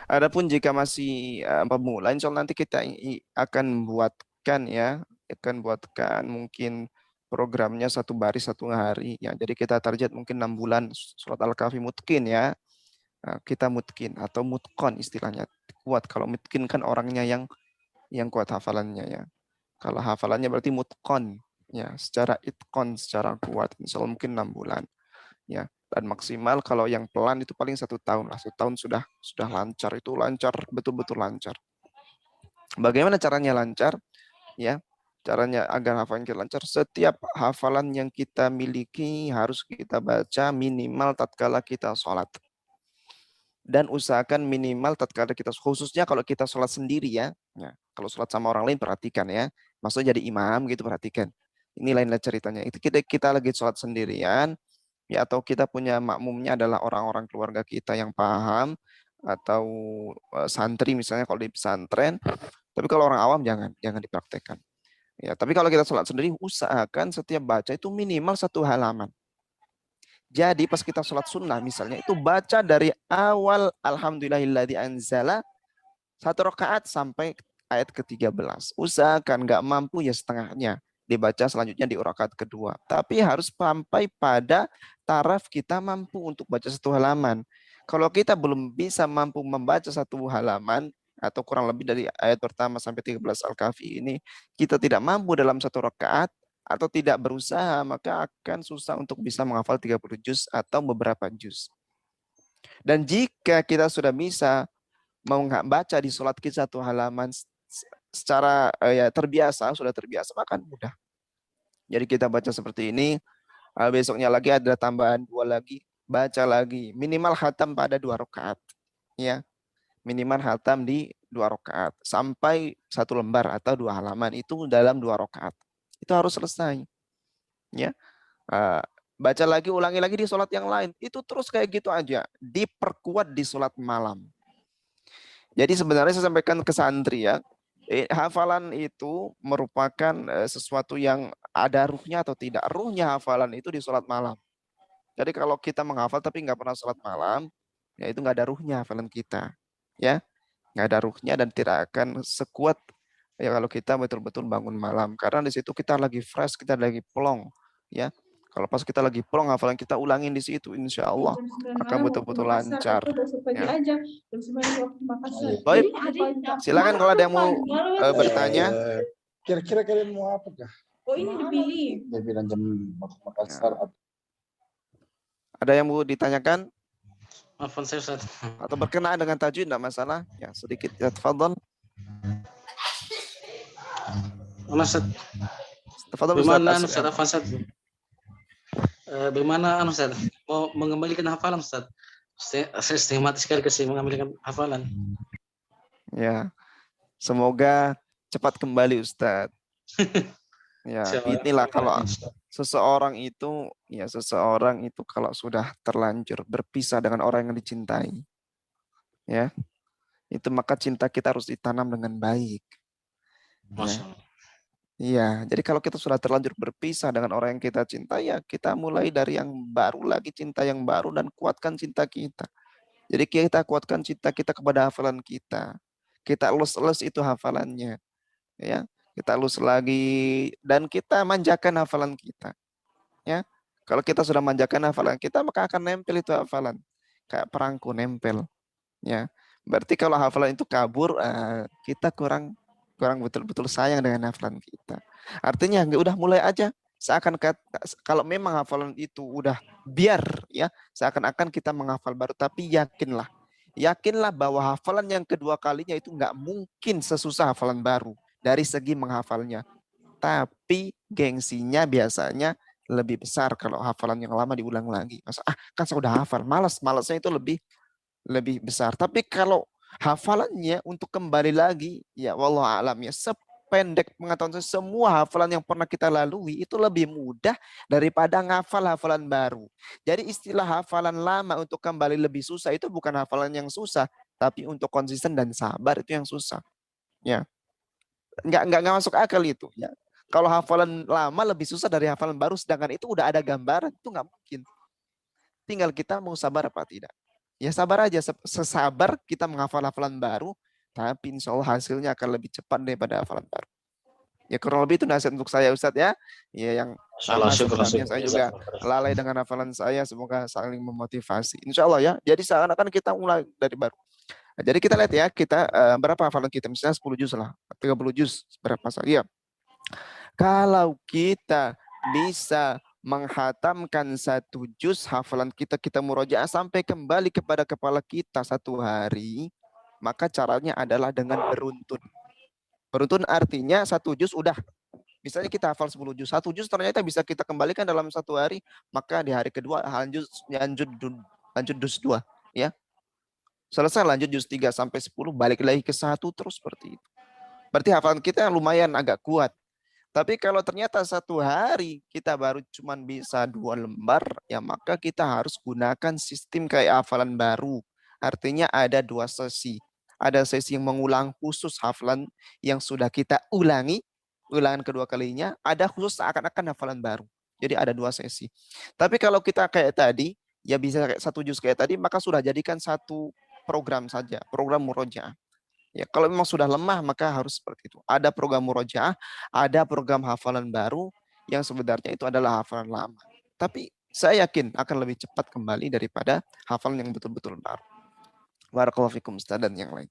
Adapun jika masih pemula, insya Allah nanti kita akan buatkan ya, akan buatkan mungkin programnya satu baris satu hari ya. Jadi kita target mungkin 6 bulan surat Al-Kahfi mutkin ya. Kita mutkin atau mutkon istilahnya kuat. Kalau mutkin kan orangnya yang kuat hafalannya ya. Kalau hafalannya berarti mutkon ya, secara itkon secara kuat. Insya Allah mungkin 6 bulan ya. Dan maksimal kalau yang pelan itu paling 1 tahun lah. 1 tahun sudah lancar, itu lancar, betul-betul lancar. Bagaimana caranya lancar? Ya, caranya agar hafalan kita lancar. Setiap hafalan yang kita miliki harus kita baca minimal tatkala kita sholat. Dan usahakan minimal tatkala kita, khususnya kalau kita sholat sendiri ya. Kalau sholat sama orang lain perhatikan ya. Maksudnya jadi imam gitu perhatikan. Ini lain ceritanya. Itu kita lagi sholat sendirian, ya, atau kita punya makmumnya adalah orang-orang keluarga kita yang paham, atau santri misalnya kalau di pesantren. Tapi kalau orang awam jangan dipraktekkan ya. Tapi kalau kita sholat sendiri usahakan setiap baca itu minimal 1 halaman. Jadi pas kita sholat sunnah misalnya itu baca dari awal alhamdulillahilladzi anzala 1 rakaat sampai ayat ke-13. Usahakan nggak mampu ya setengahnya dibaca selanjutnya di rakaat kedua. Tapi harus sampai pada taraf kita mampu untuk baca 1 halaman. Kalau kita belum bisa mampu membaca 1 halaman atau kurang lebih dari ayat pertama sampai 13 Al-Kahfi ini, kita tidak mampu dalam 1 rakaat atau tidak berusaha, maka akan susah untuk bisa menghafal 30 juz atau beberapa juz. Dan jika kita sudah bisa mau baca di sholat kita 1 halaman secara ya terbiasa, sudah terbiasa, maka mudah. Jadi kita baca seperti ini, besoknya lagi ada tambahan 2 lagi, baca lagi, minimal khatam pada 2 rakaat, ya, minimal khatam di 2 rakaat sampai 1 lembar atau 2 halaman itu dalam 2 rakaat, itu harus selesai, ya. Baca lagi, ulangi lagi di sholat yang lain, itu terus kayak gitu aja, diperkuat di sholat malam. Jadi sebenarnya saya sampaikan ke santri ya, hafalan itu merupakan sesuatu yang ada ruhnya atau tidak. Ruhnya hafalan itu di sholat malam. Jadi kalau kita menghafal tapi nggak pernah sholat malam, ya itu nggak ada ruhnya hafalan kita. Ya, nggak ada ruhnya dan tidak akan sekuat ya kalau kita betul-betul bangun malam. Karena di situ kita lagi fresh, kita lagi plong. Ya, kalau pas kita lagi plong, hafalan kita ulangin di situ, insya Allah Jam 9 akan malam waktu betul-betul Makassar lancar. atau besok pagi Ya. aja jam 9 waktu Makassar. Baik, Jadi silakan kalau ada yang mau bertanya. Kira-kira kalian mau apa kah? Oh ini dipilih. Dia bilang jam Makassar. Ya. Ada yang mau ditanyakan? Maafkan saya Ustaz. Atau berkenaan dengan tajwid enggak masalah? Ya, sedikit ya, tafadhol. Ustaz. Tafadhol Bagaimana Ustaz Afan Ustaz? Bagaimana Ustaz mau mengembalikan hafalan Ustaz? Saya setengah mati sekali kasih mengambilkan hafalan. Ya. Semoga cepat kembali Ustaz. Ya, inilah kalau seseorang itu kalau sudah terlanjur berpisah dengan orang yang dicintai, ya, itu maka cinta kita harus ditanam dengan baik. Ya. Iya, jadi kalau kita sudah terlanjur berpisah dengan orang yang kita cintai, ya kita mulai dari yang baru lagi, cinta yang baru, dan kuatkan cinta kita. Jadi kita kuatkan cinta kita kepada hafalan kita. Kita elus-elus itu hafalannya, ya. Kita elus lagi dan kita manjakan hafalan kita, ya. Kalau kita sudah manjakan hafalan kita, maka akan nempel itu hafalan kayak perangko nempel, ya. Berarti kalau hafalan itu kabur, kita kurang betul-betul sayang dengan hafalan kita. Artinya udah mulai aja, seakan kalau memang hafalan itu udah biar ya, seakan-akan kita menghafal baru, tapi yakinlah bahwa hafalan yang kedua kalinya itu nggak mungkin sesusah hafalan baru dari segi menghafalnya. Tapi gengsinya biasanya lebih besar kalau hafalan yang lama diulang lagi. Masa, kan saya udah hafal, malasnya itu lebih besar. Tapi kalau hafalannya untuk kembali lagi, ya wallahu alam ya, sependek pengetahuan semua hafalan yang pernah kita lalui itu lebih mudah daripada ngafal hafalan baru. Jadi istilah hafalan lama untuk kembali lebih susah itu bukan hafalan yang susah, tapi untuk konsisten dan sabar itu yang susah. Ya, nggak masuk akal itu. Ya. Kalau hafalan lama lebih susah dari hafalan baru, sedangkan itu udah ada gambaran, itu nggak mungkin. Tinggal kita mau sabar apa tidak. Ya sabar aja, sesabar kita menghafal hafalan baru, tapi insya Allah hasilnya akan lebih cepat daripada hafalan baru. Ya kurang lebih itu nasihat untuk saya Ustadz ya. Ya yang Insyaallah, sama syukur. sebenarnya saya juga lalai dengan hafalan saya, semoga saling memotivasi. Insya Allah ya. Jadi seakan-akan kita mulai dari baru. Nah, jadi kita lihat ya, kita berapa hafalan kita? Misalnya 10 juz lah, 30 juz berapa saja. Kalau kita bisa menghatamkan 1 juz hafalan kita murojaah sampai kembali kepada kepala kita 1 hari, maka caranya adalah dengan beruntun. Beruntun artinya 1 juz udah. Misalnya kita hafal 10 juz, 1 juz ternyata bisa kita kembalikan dalam 1 hari, maka di hari kedua lanjut juz 2 ya. Selesai lanjut juz 3 sampai 10, balik lagi ke 1 terus seperti itu. Berarti hafalan kita lumayan agak kuat. Tapi kalau ternyata 1 hari kita baru cuman bisa 2 lembar, ya maka kita harus gunakan sistem kayak hafalan baru. Artinya ada 2 sesi. Ada sesi yang mengulang khusus hafalan yang sudah kita ulangi, ulangan kedua kalinya, ada khusus seakan-akan hafalan baru. Jadi ada 2 sesi. Tapi kalau kita kayak tadi, ya bisa kayak 1 juz kayak tadi, maka sudah jadikan 1 program saja, program murojaah. Ya, kalau memang sudah lemah maka harus seperti itu. Ada program murojaah, ada program hafalan baru yang sebenarnya itu adalah hafalan lama. Tapi saya yakin akan lebih cepat kembali daripada hafalan yang betul-betul baru. Barakallahu fikum Ustaz dan yang lain.